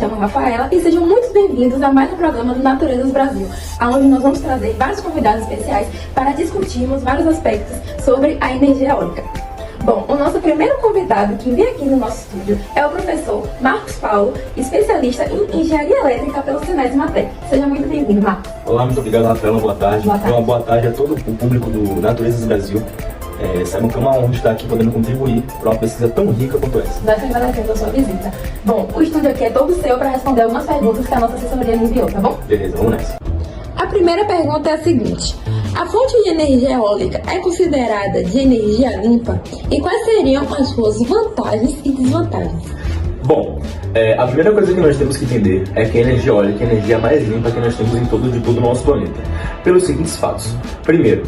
chamo Rafaela e sejam muito bem-vindos a mais um programa do Naturezas Brasil, onde nós vamos trazer vários convidados especiais para discutirmos vários aspectos sobre a energia eólica. Bom, o nosso primeiro convidado que vem aqui no nosso estúdio é o professor Marcos Paulo, especialista em engenharia elétrica pelo Senese Matec. Seja muito bem-vindo, Marcos. Olá, muito obrigado, Rafaela. Boa tarde. Boa tarde. Uma boa tarde a todo o público do Naturezas Brasil. Saibam que é uma honra estar aqui podendo contribuir para uma pesquisa tão rica quanto essa. Nós estamos agradecendo a sua visita. Bom, o estúdio aqui é todo seu para responder algumas perguntas que a nossa assessoria me enviou, tá bom? Beleza, vamos nessa. A primeira pergunta é a seguinte: a fonte de energia eólica é considerada de energia limpa? E quais seriam as suas vantagens e desvantagens? Bom, a primeira coisa que nós temos que entender é que a energia eólica é a energia mais limpa que nós temos em todo o nosso planeta, pelos seguintes fatos. Primeiro,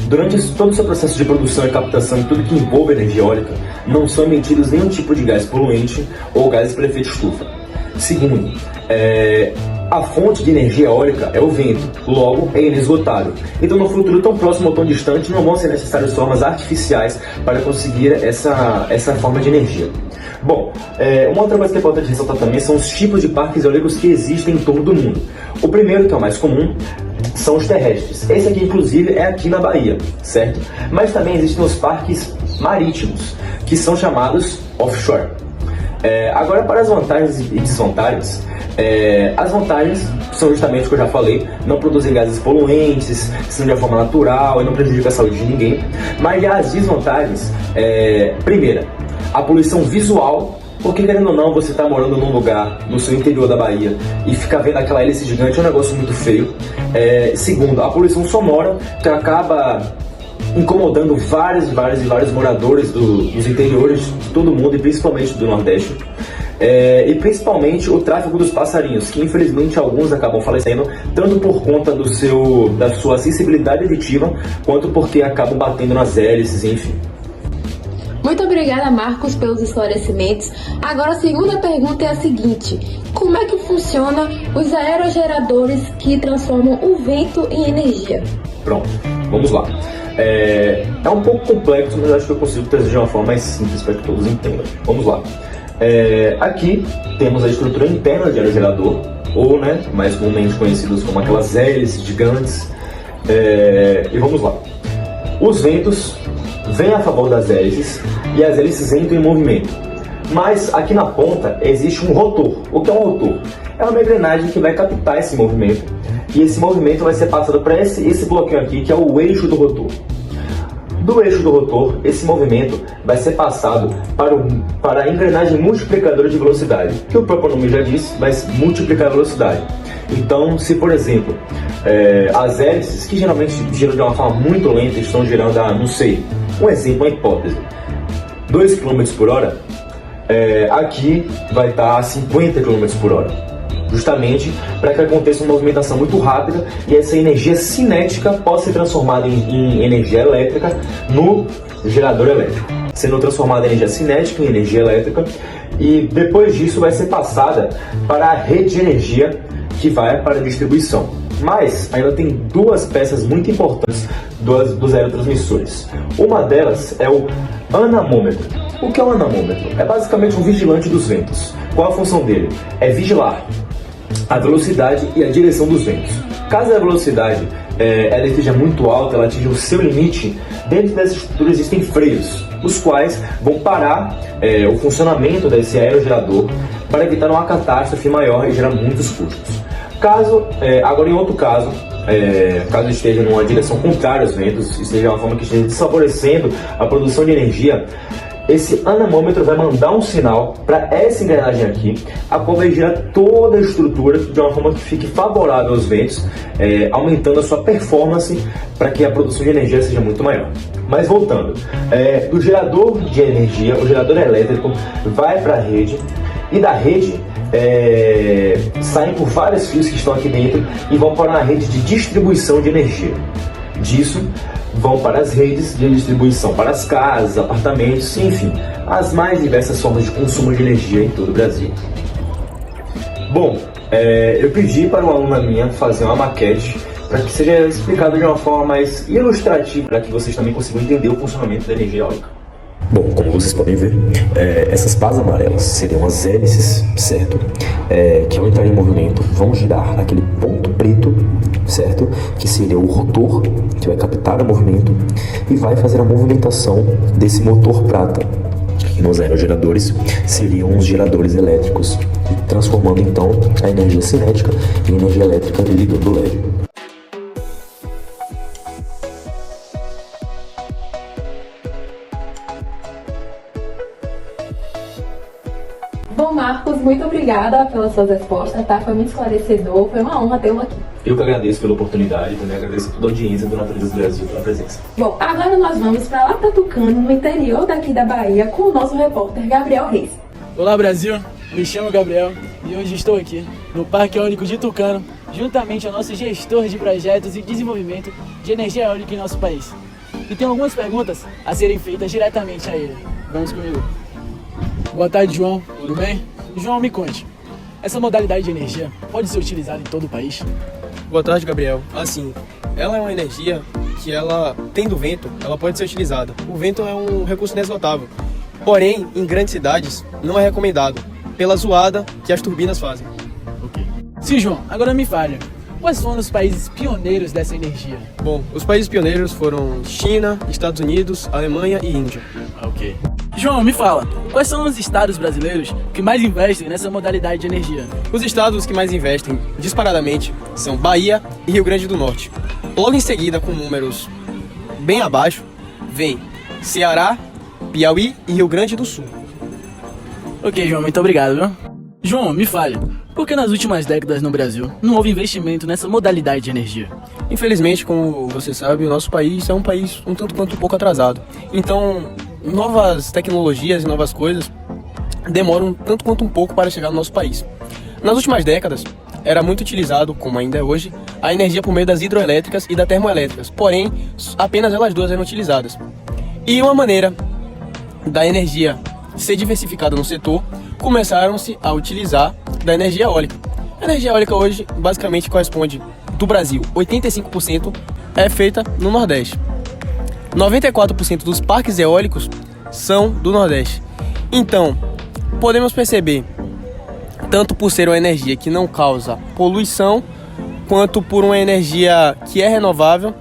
durante todo o seu processo de produção e captação e tudo que envolve energia eólica, não são emitidos nenhum tipo de gás poluente ou gases por efeito estufa. Segundo, a fonte de energia eólica é o vento, logo é inesgotável. Então, no futuro tão próximo ou tão distante, não vão ser necessárias formas artificiais para conseguir essa forma de energia. Bom, uma outra coisa que é importante ressaltar também são os tipos de parques eólicos que existem em todo o mundo. O primeiro, que é o mais comum, são os terrestres. Esse aqui, inclusive, é aqui na Bahia, certo? Mas também existem os parques marítimos, que são chamados offshore. Agora, para as vantagens e desvantagens, as vantagens são justamente o que eu já falei: não produzem gases poluentes, são de uma forma natural e não prejudicam a saúde de ninguém. Mas já as desvantagens, primeira, a poluição visual, porque querendo ou não, você está morando num lugar no seu interior da Bahia e ficar vendo aquela hélice gigante é um negócio muito feio. Segundo, a poluição sonora, que acaba incomodando vários moradores dos interiores de todo mundo e principalmente do Nordeste. E principalmente o tráfego dos passarinhos, que infelizmente alguns acabam falecendo, tanto por conta da sua sensibilidade auditiva, quanto porque acabam batendo nas hélices, enfim. Muito obrigada, Marcos, pelos esclarecimentos. Agora, a segunda pergunta é a seguinte: como é que funciona os aerogeradores que transformam o vento em energia? Pronto, vamos lá. É um pouco complexo, mas acho que eu consigo trazer de uma forma mais simples para que todos entendam. Vamos lá. Aqui temos a estrutura interna de aerogerador, ou mais comumente conhecidos como aquelas hélices gigantes. E vamos lá. Os ventos vêm a favor das hélices e as hélices entram em movimento. Mas aqui na ponta existe um rotor. O que é um rotor? É uma engrenagem que vai captar esse movimento, e esse movimento vai ser passado para esse bloquinho aqui, que é o eixo do rotor. Do eixo do rotor, esse movimento vai ser passado para a engrenagem multiplicadora de velocidade, que o próprio nome já diz, vai multiplicar a velocidade. Então, se por exemplo, as hélices, que geralmente giram de uma forma muito lenta, estão girando a, não sei, um exemplo, uma hipótese, 2 km por hora, aqui vai estar a 50 km por hora. Justamente para que aconteça uma movimentação muito rápida e essa energia cinética possa ser transformada em energia elétrica no gerador elétrico. Sendo transformada em energia cinética em energia elétrica, e depois disso vai ser passada para a rede de energia, que vai para a distribuição. Mas ainda tem duas peças muito importantes dos aerotransmissores. Uma delas é o anamômetro. O que é um anamômetro? É basicamente um vigilante dos ventos. Qual a função dele? É vigilar a velocidade e a direção dos ventos. Caso a velocidade ela esteja muito alta, ela atinja o seu limite, dentro dessa estrutura existem freios, os quais vão parar o funcionamento desse aerogerador para evitar uma catástrofe maior e gerar muitos custos. Agora em outro caso, caso esteja numa direção contrária aos ventos, esteja uma forma que esteja desfavorecendo a produção de energia, esse anamômetro vai mandar um sinal para essa engrenagem aqui, a qual vai girar toda a estrutura de uma forma que fique favorável aos ventos, aumentando a sua performance para que a produção de energia seja muito maior. Mas voltando, do gerador de energia, o gerador elétrico vai para a rede, e da rede saem por vários fios que estão aqui dentro e vão para uma rede de distribuição de energia. Disso vão para as redes de distribuição para as casas, apartamentos, enfim, as mais diversas formas de consumo de energia em todo o Brasil. Bom, eu pedi para uma aluna minha fazer uma maquete para que seja explicado de uma forma mais ilustrativa, para que vocês também consigam entender o funcionamento da energia eólica. Bom, como vocês podem ver, essas pás amarelas seriam as hélices, certo? Que ao entrar em movimento vão girar naquele ponto preto, certo? Que seria o rotor, que vai captar o movimento e vai fazer a movimentação desse motor prata, que nos aerogeradores seriam os geradores elétricos, transformando então a energia cinética em energia elétrica ligando o LED. Bom, Marcos, muito obrigada pelas suas respostas, tá? Foi muito esclarecedor, foi uma honra tê-lo aqui. Eu que agradeço pela oportunidade e também agradeço a toda a audiência do Naturezas do Brasil pela presença. Bom, agora nós vamos para lá para Tucano, no interior daqui da Bahia, com o nosso repórter Gabriel Reis. Olá, Brasil, me chamo Gabriel e hoje estou aqui no Parque Eólico de Tucano, juntamente ao nosso gestor de projetos e desenvolvimento de energia eólica em nosso país. E tenho algumas perguntas a serem feitas diretamente a ele. Vamos comigo. Boa tarde, João. Tudo bem? João, me conte. Essa modalidade de energia pode ser utilizada em todo o país? Boa tarde, Gabriel. Assim, ela é uma energia que ela, tendo vento, ela pode ser utilizada. O vento é um recurso inesgotável. Porém, em grandes cidades, não é recomendado, pela zoada que as turbinas fazem. Ok. Sim, João, agora me fale. Quais foram os países pioneiros dessa energia? Bom, os países pioneiros foram China, Estados Unidos, Alemanha e Índia. Ok. João, me fala, quais são os estados brasileiros que mais investem nessa modalidade de energia? Os estados que mais investem, disparadamente, são Bahia e Rio Grande do Norte. Logo em seguida, com números bem abaixo, vem Ceará, Piauí e Rio Grande do Sul. Ok, João, muito obrigado, viu? João, me fale, por que nas últimas décadas no Brasil não houve investimento nessa modalidade de energia? Infelizmente, como você sabe, o nosso país é um país um tanto quanto um pouco atrasado. Então, novas tecnologias e novas coisas demoram tanto quanto um pouco para chegar no nosso país. Nas últimas décadas, era muito utilizado, como ainda é hoje, a energia por meio das hidroelétricas e das termoelétricas, porém, apenas elas duas eram utilizadas. E uma maneira da energia ser diversificada no setor, começaram-se a utilizar da energia eólica. A energia eólica hoje, basicamente, corresponde do Brasil, 85% é feita no Nordeste. 94% dos parques eólicos são do Nordeste. Então, podemos perceber, tanto por ser uma energia que não causa poluição, quanto por uma energia que é renovável,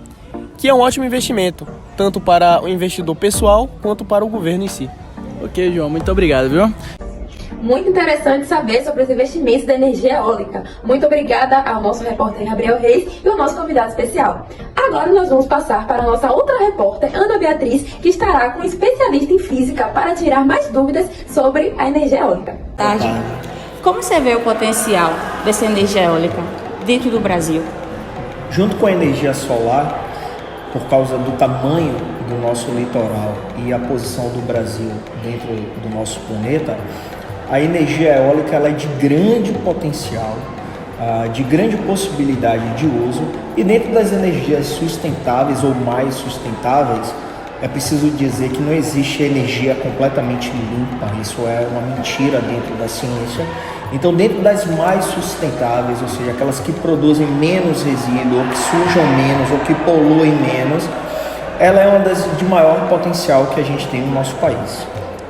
que é um ótimo investimento, tanto para o investidor pessoal, quanto para o governo em si. Ok, João, muito obrigado, viu? Muito interessante saber sobre os investimentos da energia eólica. Muito obrigada ao nosso repórter Gabriel Reis e ao nosso convidado especial. Agora nós vamos passar para a nossa outra repórter, Ana Beatriz, que estará com um especialista em física para tirar mais dúvidas sobre a energia eólica. Tarde. Como você vê o potencial dessa energia eólica dentro do Brasil? Junto com a energia solar, por causa do tamanho do nosso litoral e a posição do Brasil dentro do nosso planeta, a energia eólica ela é de grande potencial, de grande possibilidade de uso, e dentro das energias sustentáveis ou mais sustentáveis, é preciso dizer que não existe energia completamente limpa, isso é uma mentira dentro da ciência. Então, dentro das mais sustentáveis, ou seja, aquelas que produzem menos resíduo, ou que sujam menos, ou que poluem menos, ela é uma das de maior potencial que a gente tem no nosso país.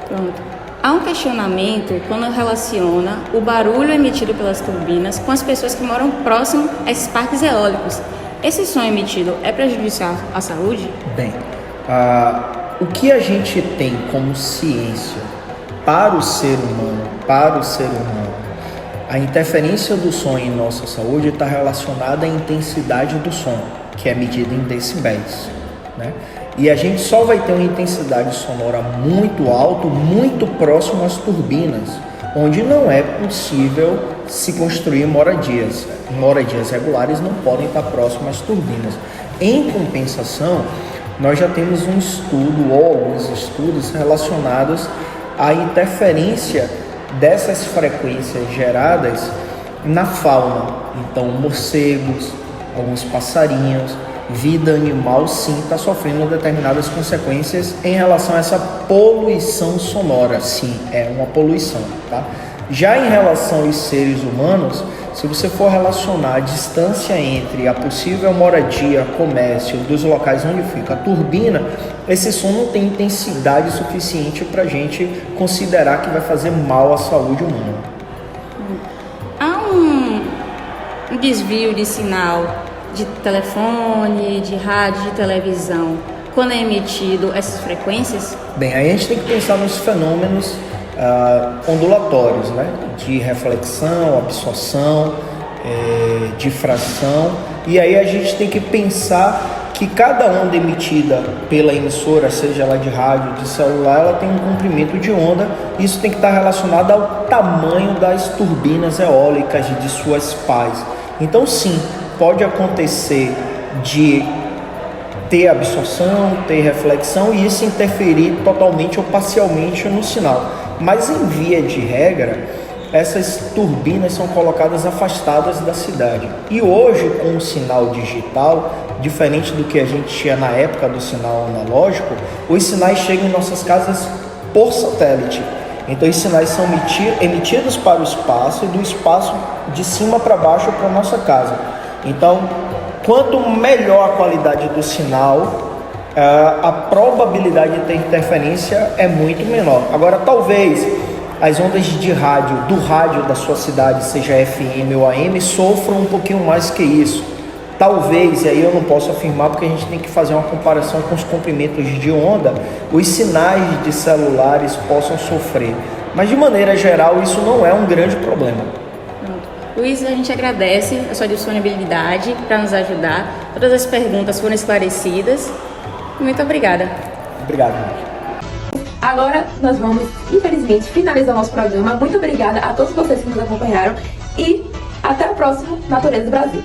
Pronto. Há um questionamento quando relaciona o barulho emitido pelas turbinas com as pessoas que moram próximo a esses parques eólicos. Esse som emitido é prejudicial à saúde? Bem, o que a gente tem como ciência para o ser humano, a interferência do som em nossa saúde está relacionada à intensidade do som, que é medida em decibéis, né? E a gente só vai ter uma intensidade sonora muito alta, muito próximo às turbinas, onde não é possível se construir moradias. Moradias regulares não podem estar próximas às turbinas. Em compensação, nós já temos um estudo ou alguns estudos relacionados à interferência dessas frequências geradas na fauna. Então, morcegos, alguns passarinhos, vida animal sim está sofrendo determinadas consequências em relação a essa poluição sonora. Sim, é uma poluição, tá? Já em relação aos seres humanos, se você for relacionar a distância entre a possível moradia, comércio dos locais onde fica a turbina, esse som não tem intensidade suficiente para a gente considerar que vai fazer mal à saúde humana. Há um desvio de sinal de telefone, de rádio, de televisão, quando é emitido essas frequências? Bem, aí a gente tem que pensar nos fenômenos ondulatórios, né? De reflexão, absorção, difração, e aí a gente tem que pensar que cada onda emitida pela emissora, seja ela de rádio, de celular, ela tem um comprimento de onda. Isso tem que estar relacionado ao tamanho das turbinas eólicas de suas pás. Então sim, pode acontecer de ter absorção, ter reflexão e isso interferir totalmente ou parcialmente no sinal. Mas em via de regra, essas turbinas são colocadas afastadas da cidade. E hoje, com o sinal digital, diferente do que a gente tinha na época do sinal analógico, os sinais chegam em nossas casas por satélite. Então os sinais são emitidos para o espaço e do espaço de cima para baixo para a nossa casa. Então, quanto melhor a qualidade do sinal, a probabilidade de ter interferência é muito menor. Agora, talvez as ondas de rádio, do rádio da sua cidade, seja FM ou AM, sofram um pouquinho mais que isso. Talvez, e aí eu não posso afirmar porque a gente tem que fazer uma comparação com os comprimentos de onda, os sinais de celulares possam sofrer. Mas de maneira geral, isso não é um grande problema. Luiz, a gente agradece a sua disponibilidade para nos ajudar. Todas as perguntas foram esclarecidas. Muito obrigada. Obrigado. Agora nós vamos, infelizmente, finalizar o nosso programa. Muito obrigada a todos vocês que nos acompanharam e até o próximo Natureza do Brasil.